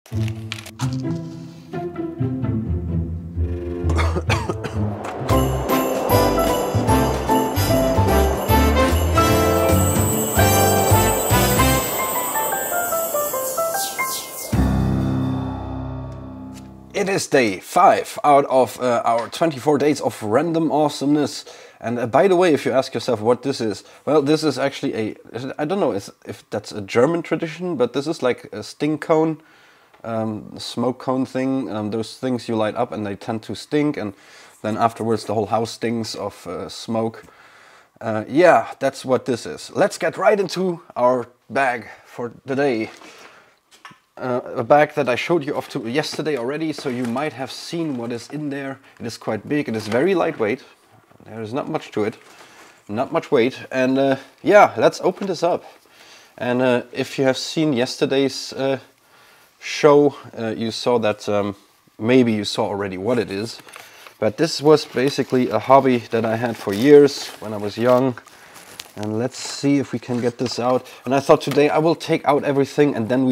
It is day 5 out of our 24 days of random awesomeness. And by the way, if you ask yourself what this is, well, this is actually I don't know if that's a German tradition, but this is like a sting cone, smoke cone thing. Those things you light up and they tend to stink, and then afterwards the whole house stinks of smoke. Yeah, that's what this is. Let's get right into our bag for the day. A bag that I showed you off to yesterday already, so you might have seen what is in there. It is quite big, it is very lightweight, there is not much to it, not much weight, and yeah, let's open this up. And if you have seen yesterday's show, you saw that, maybe you saw already what it is, but this was basically a hobby that I had for years when I was young. And let's see if we can get this out. And I thought today I will take out everything and then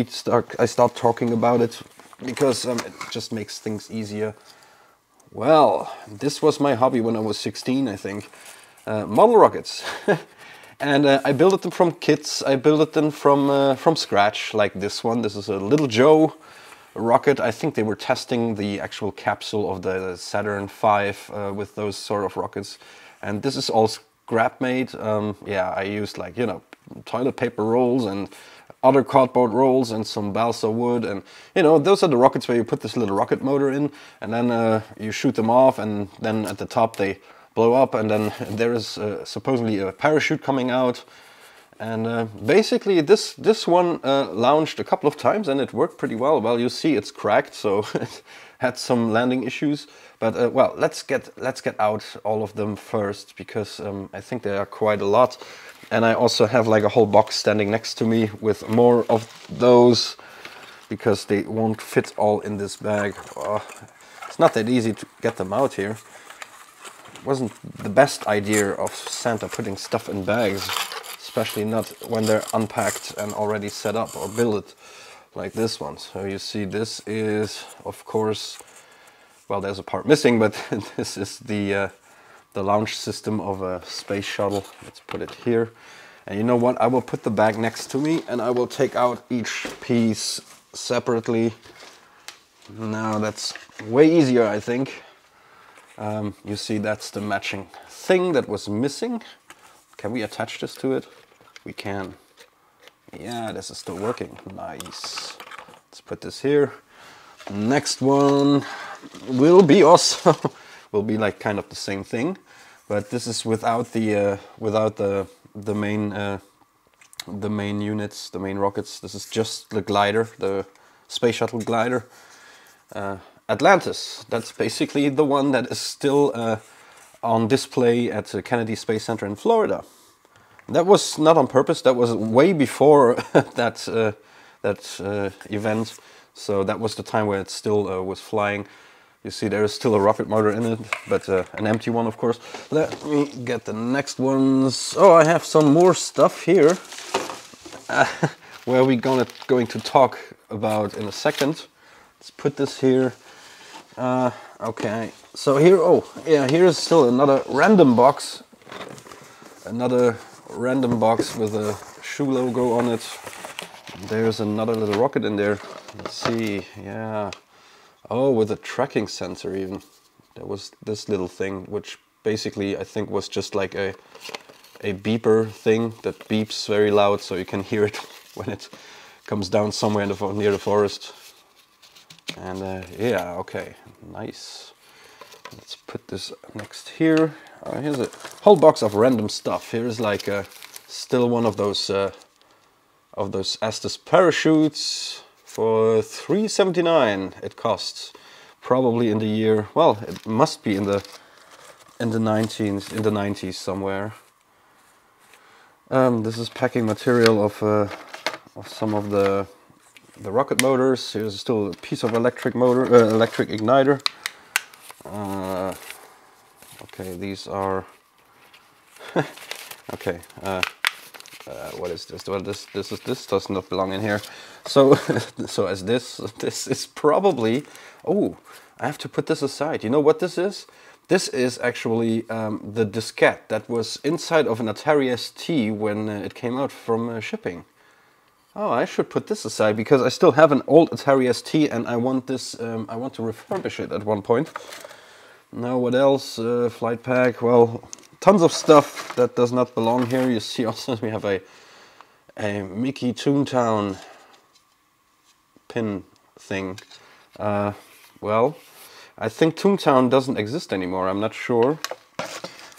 I start talking about it, because it just makes things easier. Well, this was my hobby when I was 16, I think. Model rockets. And I built them from kits. I built them from scratch, like this one. This is a Little Joe rocket. I think they were testing the actual capsule of the Saturn V with those sort of rockets. And this is all scrap made. Yeah, I used, like, you know, toilet paper rolls and other cardboard rolls and some balsa wood, and you know, those are the rockets where you put this little rocket motor in, and then you shoot them off, and then at the top they blow up, and then there is supposedly a parachute coming out. And basically this one launched a couple of times and it worked pretty well. Well, you see it's cracked, so it had some landing issues. But well, let's get out all of them first, because I think there are quite a lot. And I also have like a whole box standing next to me with more of those, because they won't fit all in this bag. It's not that easy to get them out here. It wasn't the best idea of Santa putting stuff in bags, especially not when they're unpacked and already set up or built like this one. So you see, this is, of course, well, there's a part missing, but this is the launch system of a space shuttle. Let's put it here. And you know what? I will put the bag next to me and I will take out each piece separately. Now that's way easier, I think. You see, that's the matching thing that was missing. Can we attach this to it? We can. Yeah, this is still working. Nice. Let's put this here. Next one will be also will be like kind of the same thing, but this is without the main units, the main rockets. This is just the glider, the space shuttle glider, Atlantis. That's basically the one that is still on display at the Kennedy Space Center in Florida. That was not on purpose. That was way before that event. So that was the time where it still was flying. You see, there is still a rocket motor in it, but an empty one, of course. Let me get the next ones. Oh, I have some more stuff here where we're going to talk about in a second. Let's put this here. Okay, so here, oh yeah, here is still another random box. Another random box with a shoe logo on it. There's another little rocket in there. Let's see, yeah. Oh, with a tracking sensor even. There was this little thing, which basically I think was just like a beeper thing that beeps very loud, so you can hear it when it comes down somewhere in near the forest. And yeah, okay, nice. Let's put this next here. Here's a whole box of random stuff. Here's like still one of those Estes parachutes for $3.79. It costs, probably in the year. Well, it must be in the 90s somewhere. This is packing material of some of the rocket motors. Here's still a piece of electric motor, electric igniter. Okay, these are okay. what is this? Well, this does not belong in here. So so as this is probably, oh, I have to put this aside. You know what this is? This is actually the diskette that was inside of an Atari ST when it came out from shipping. Oh, I should put this aside because I still have an old Atari ST and I want this. I want to refurbish it at one point. Now, what else? Flight pack. Well, tons of stuff that does not belong here. You see, also we have a Mickey Toontown pin thing. Well, I think Toontown doesn't exist anymore. I'm not sure,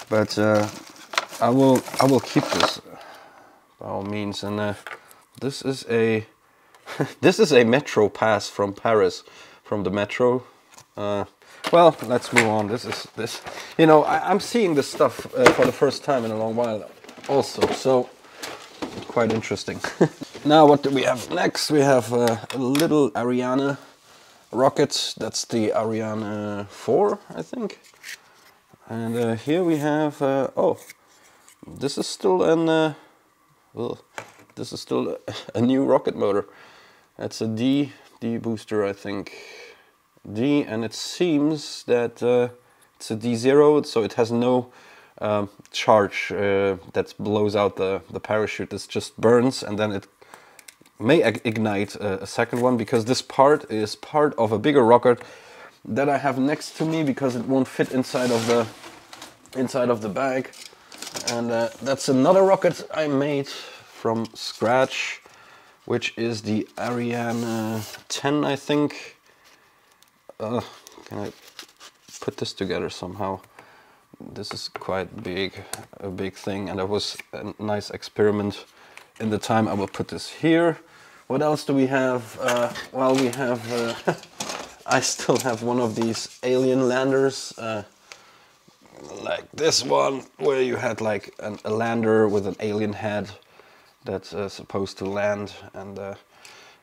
but I will keep this by all means. And this is a this is a metro pass from Paris, from the metro. Well, let's move on. This. You know, I'm seeing this stuff for the first time in a long while, also. So quite interesting. Now, what do we have next? We have a little Ariana Rocket. That's the Ariana 4, I think. And here we have. Oh, this is still an. This is still a new rocket motor. That's a D booster, I think. D, and it seems that it's a D0, so it has no charge that blows out the parachute. It just burns, and then it may ignite a second one, because this part is part of a bigger rocket that I have next to me, because it won't fit inside of the bag. And that's another rocket I made from scratch, which is the Ariana 10, I think. Can I put this together somehow? This is quite a big thing, and that was a nice experiment in the time. I will put this here. What else do we have? Well, we have I still have one of these alien landers, like this one, where you had like a lander with an alien head that's supposed to land, and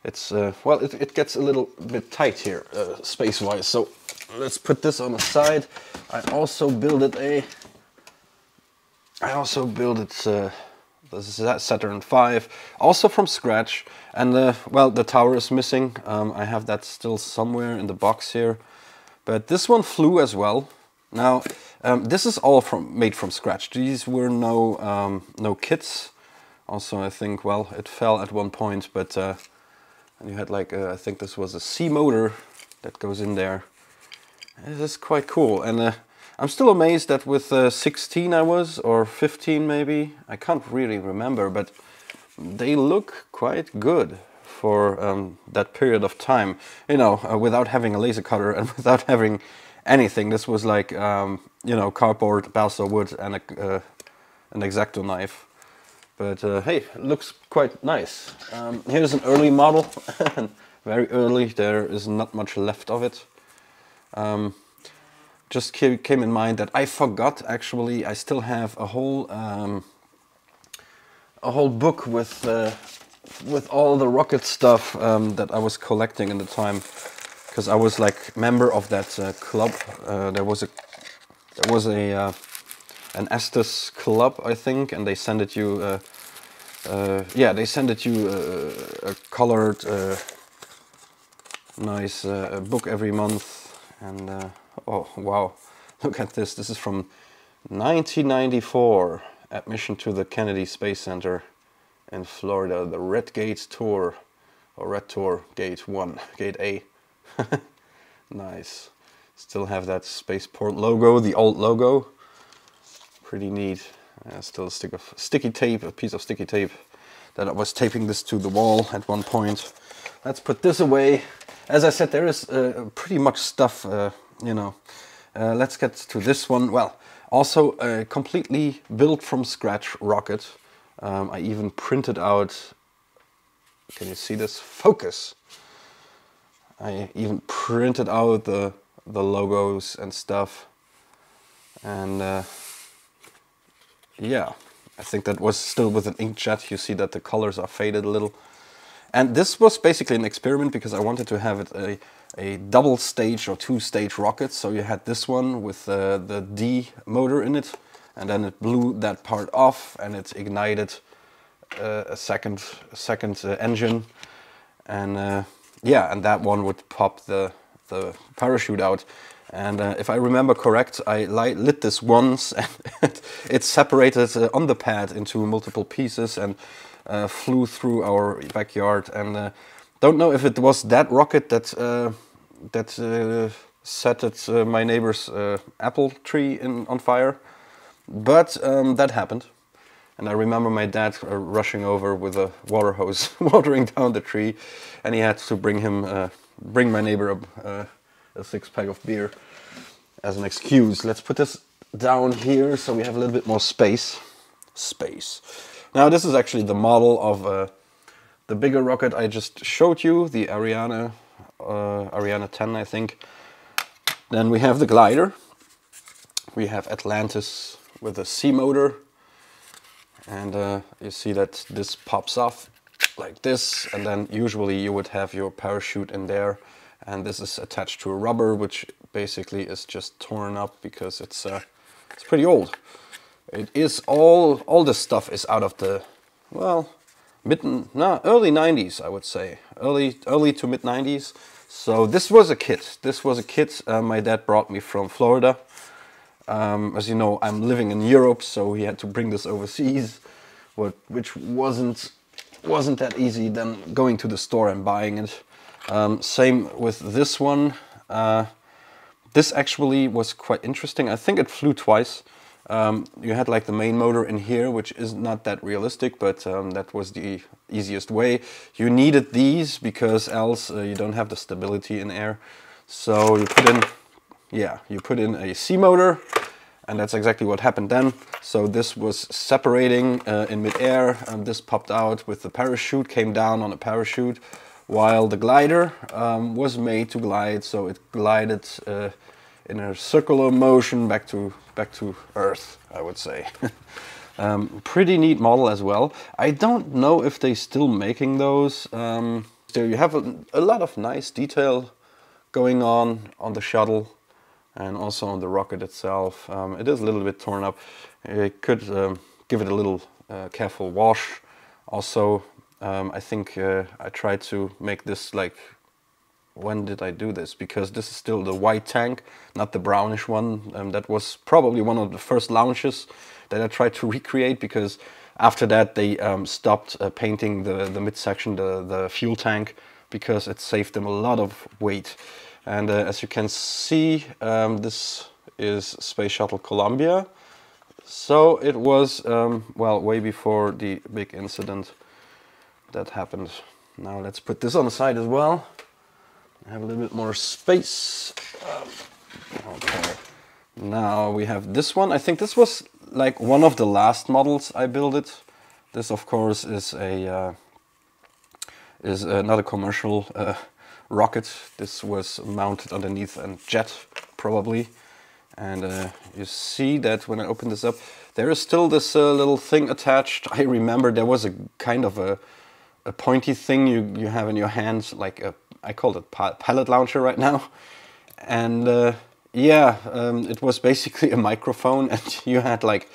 it's well, it gets a little bit tight here, space-wise. So let's put this on the side. I also built it this is Saturn V, also from scratch. And well, the tower is missing. I have that still somewhere in the box here, but this one flew as well. Now, this is all made from scratch. These were no kits. Also, I think, well, it fell at one point, but and you had like I think this was a C motor that goes in there. It is quite cool, and I'm still amazed that with 16 I was, or 15 maybe, I can't really remember, but they look quite good for that period of time. You know, without having a laser cutter and without having anything. This was like you know, cardboard, balsa wood, and an X-Acto knife. But hey, it looks quite nice. Here's an early model, very early. There is not much left of it. Just came in mind that I forgot, actually. I still have a whole book with all the rocket stuff that I was collecting in the time, because I was like member of that club. There was an Estes club, I think, and they sent you yeah, they sent you a colored nice book every month. And oh wow, look at this. This is from 1994, admission to the Kennedy Space Center in Florida, the Red Gate Tour, or Red Tour Gate 1, Gate A. Nice. Still have that spaceport logo, the old logo. Pretty neat. Still a sticky tape, a piece of sticky tape that I was taping this to the wall at one point. Let's put this away. As I said, there is pretty much stuff, you know. Let's get to this one. Well, also a completely built from scratch rocket. I even printed out, can you see this? Focus! I even printed out the logos and stuff. And yeah, I think that was still with an inkjet. You see that the colors are faded a little. And this was basically an experiment because I wanted to have it a double stage or two stage rocket. So you had this one with the D motor in it, and then it blew that part off and it ignited a second engine, and yeah, and that one would pop the parachute out. And if I remember correct, I lit this once, and it separated on the pad into multiple pieces and flew through our backyard. And don't know if it was that rocket that set my neighbor's apple tree on fire, but that happened. And I remember my dad rushing over with a water hose, watering down the tree, and he had to bring my neighbor a 6-pack of beer as an excuse. Let's put this down here so we have a little bit more space. Now this is actually the model of the bigger rocket I just showed you, the Ariana 10, I think. Then we have the glider. We have Atlantis with a C motor. And you see that this pops off like this, and then usually you would have your parachute in there, and this is attached to a rubber, which basically is just torn up because it's pretty old. It is all this stuff is out of the, well, early 90s, I would say, early to mid 90s. So this was a kit. My dad brought me from Florida. As you know, I'm living in Europe, so he had to bring this overseas, which wasn't that easy than going to the store and buying it. Same with this one. This actually was quite interesting. I think it flew twice. You had like the main motor in here, which is not that realistic, but that was the easiest way. You needed these because else you don't have the stability in air. So you put in a C motor, and that's exactly what happened then. So this was separating in midair, and this popped out with the parachute, came down on a parachute, while the glider was made to glide, so it glided in a circular motion back to Earth, I would say. Pretty neat model as well. I don't know if they're still making those. Still, you have a lot of nice detail going on the shuttle and also on the rocket itself. It is a little bit torn up. You could give it a little careful wash. Also, I think I tried to make this like, when did I do this? Because this is still the white tank, not the brownish one. That was probably one of the first launches that I tried to recreate, because after that they stopped painting the midsection, the fuel tank, because it saved them a lot of weight. And as you can see, this is Space Shuttle Columbia. So it was, well, way before the big incident that happened. Now let's put this on the side as well. Have a little bit more space. Okay. Now we have this one. I think this was like one of the last models I built it. This, of course, is not a commercial rocket. This was mounted underneath a jet, probably. And you see that when I open this up, there is still this little thing attached. I remember there was a kind of a pointy thing you have in your hand, like a, I call it pallet launcher right now. And yeah, it was basically a microphone, and you had like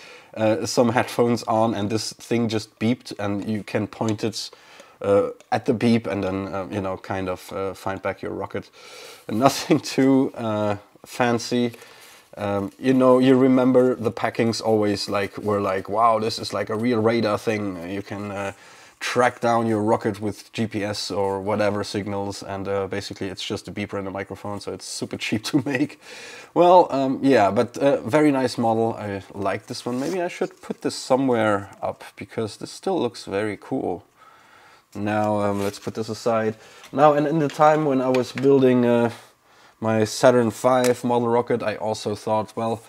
some headphones on, and this thing just beeped, and you can point it at the beep, and then you know, kind of find back your rocket. Nothing too fancy. You know, you remember the packings always were like, wow, this is like a real radar thing. You can track down your rocket with GPS or whatever signals, and basically it's just a beeper and a microphone, so it's super cheap to make. Well, yeah, but very nice model. I like this one. Maybe I should put this somewhere up, because this still looks very cool. Now let's put this aside. Now, and in the time when I was building my Saturn V model rocket, I also thought, well,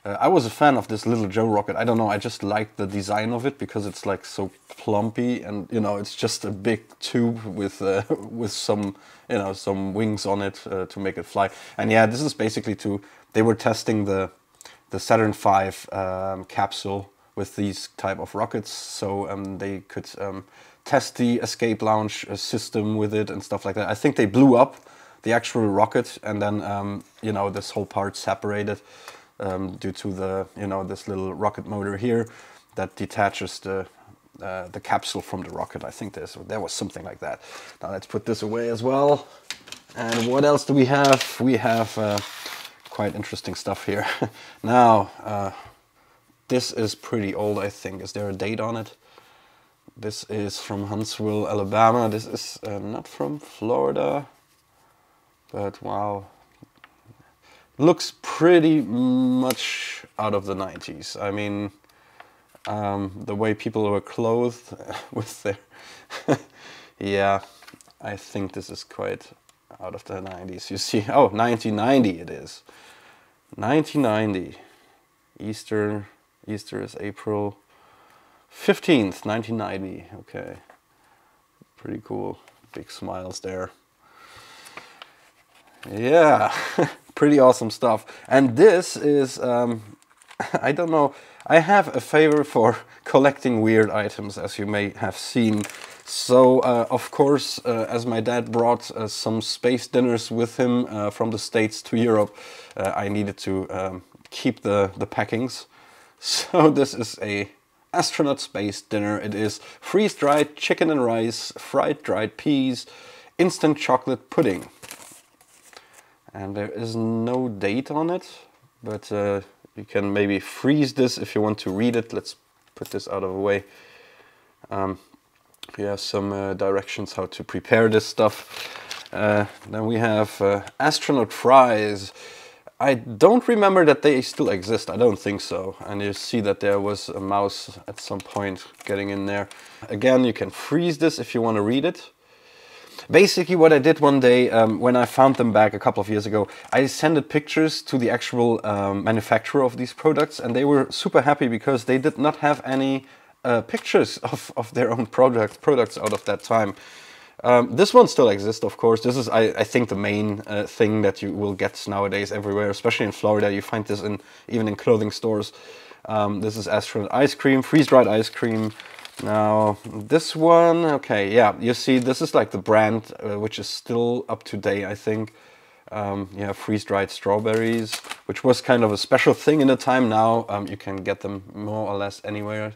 I was a fan of this Little Joe rocket. I don't know, I just liked the design of it, because it's like so plumpy, and you know, it's just a big tube with some, you know, some wings on it to make it fly. And yeah, this is basically they were testing the Saturn V capsule with these type of rockets, so they could test the escape launch system with it and stuff like that. I think they blew up the actual rocket, and then you know, this whole part separated due to the, you know, this little rocket motor here that detaches the the capsule from the rocket. I think there was something like that. Now let's put this away as well. And what else do we have? We have quite interesting stuff here. Now, this is pretty old, I think. Is there a date on it? This is from Huntsville, Alabama. This is not from Florida, but wow. Looks pretty much out of the 90s. I mean, the way people were clothed with their... yeah, I think this is quite out of the 90s. You see, oh, 1990 it is. 1990. Easter is April 15th, 1990. Okay, pretty cool. Big smiles there. Yeah, pretty awesome stuff. And this is, I don't know, I have a favor for collecting weird items, as you may have seen. So, of course, as my dad brought some space dinners with him from the States to Europe, I needed to keep the packings. So this is a astronaut space dinner. It is freeze-dried chicken and rice, fried dried peas, instant chocolate pudding. And there is no date on it, but you can maybe freeze this if you want to read it. Let's put this out of the way. We have some directions how to prepare this stuff. Then we have Astronaut Fries. I don't remember that they still exist. I don't think so. And you see that there was a mouse at some point getting in there. Again, you can freeze this if you want to read it. Basically what I did one day, when I found them back a couple of years ago, I sent pictures to the actual manufacturer of these products, and they were super happy because they did not have any pictures of their own products out of that time. This one still exists, of course. This is, I think, the main thing that you will get nowadays everywhere, especially in Florida. You find this even in clothing stores. This is astronaut ice cream, freeze-dried ice cream. Now, this one, okay, yeah, you see, this is like the brand, which is still up to date, I think. Yeah, freeze-dried strawberries, which was kind of a special thing in the time. Now, you can get them more or less anywhere.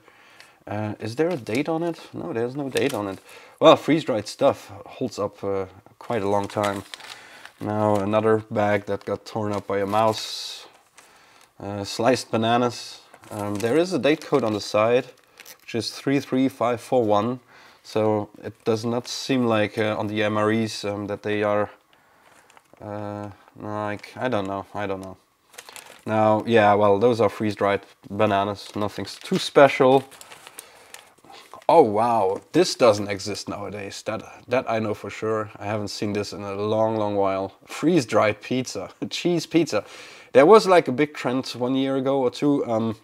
Is there a date on it? No, there's no date on it. Well, freeze-dried stuff holds up quite a long time. Now, another bag that got torn up by a mouse. Sliced bananas. There is a date code on the side, which is 33541, so it does not seem like on the MREs that they are like, I don't know. Now, yeah, well, those are freeze-dried bananas, nothing too special. Oh wow, this doesn't exist nowadays, that I know for sure. I haven't seen this in a long while. Freeze-dried pizza, cheese pizza. There was like a big trend 1 year ago or two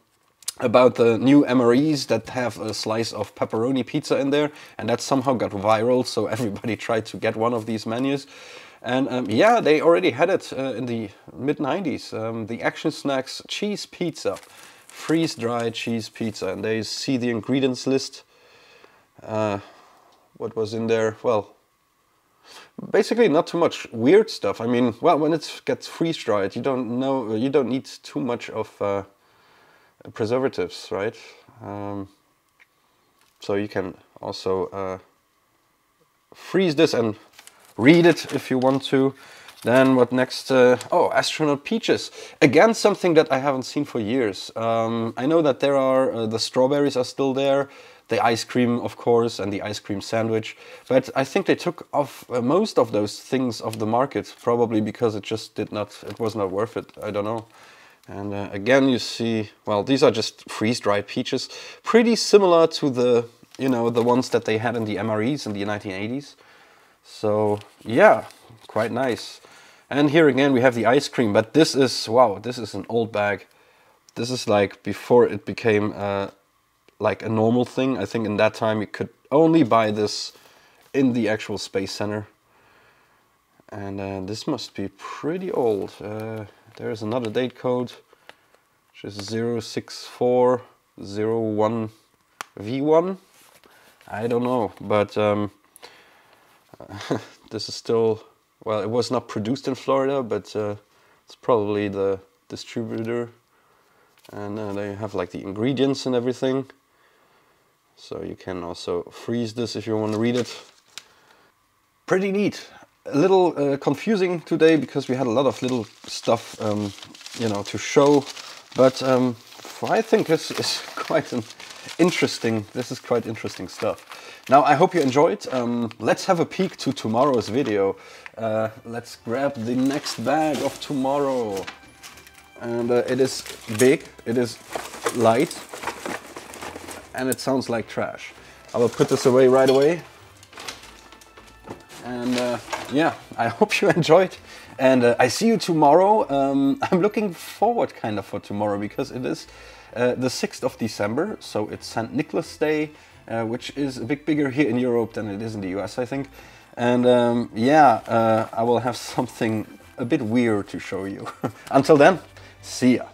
about the new MREs that have a slice of pepperoni pizza in there, and that somehow got viral, so everybody tried to get one of these menus. And yeah, they already had it in the mid-90s, the Action Snacks cheese pizza, freeze-dried cheese pizza, and they see the ingredients list. What was in there? Well, basically not too much weird stuff. I mean, well, when it gets freeze-dried, you don't need too much of preservatives, right? So you can also freeze this and read it if you want to. Then what next? Oh, Astronaut Peaches. Again, something that I haven't seen for years. I know that there are, the strawberries are still there, the ice cream, of course, and the ice cream sandwich. But I think they took off most of those things off the market, probably because it was not worth it. I don't know. And again, you see, well, these are just freeze-dried peaches, pretty similar to the, the ones that they had in the MREs in the 1980s. So yeah, quite nice. And here again we have the ice cream, but this is, wow, this is an old bag. This is like before it became like a normal thing. I think in that time you could only buy this in the actual Space Center. And this must be pretty old. There's another date code, which is 06401V1. I don't know, but this is still, well, it was not produced in Florida, but it's probably the distributor. And they have like the ingredients and everything. So you can also freeze this if you want to read it. Pretty neat. A little confusing today because we had a lot of little stuff, you know, to show. But I think this is quite interesting. This is quite interesting stuff. Now I hope you enjoyed. Let's have a peek to tomorrow's video. Let's grab the next bag of tomorrow. And it is big. It is light. And it sounds like trash. I will put this away right away. And yeah, I hope you enjoyed. And I see you tomorrow. I'm looking forward kind of for tomorrow because it is the 6th of December. So it's St. Nicholas Day, which is a bit bigger here in Europe than it is in the US, I think. And yeah, I will have something a bit weird to show you. Until then, see ya.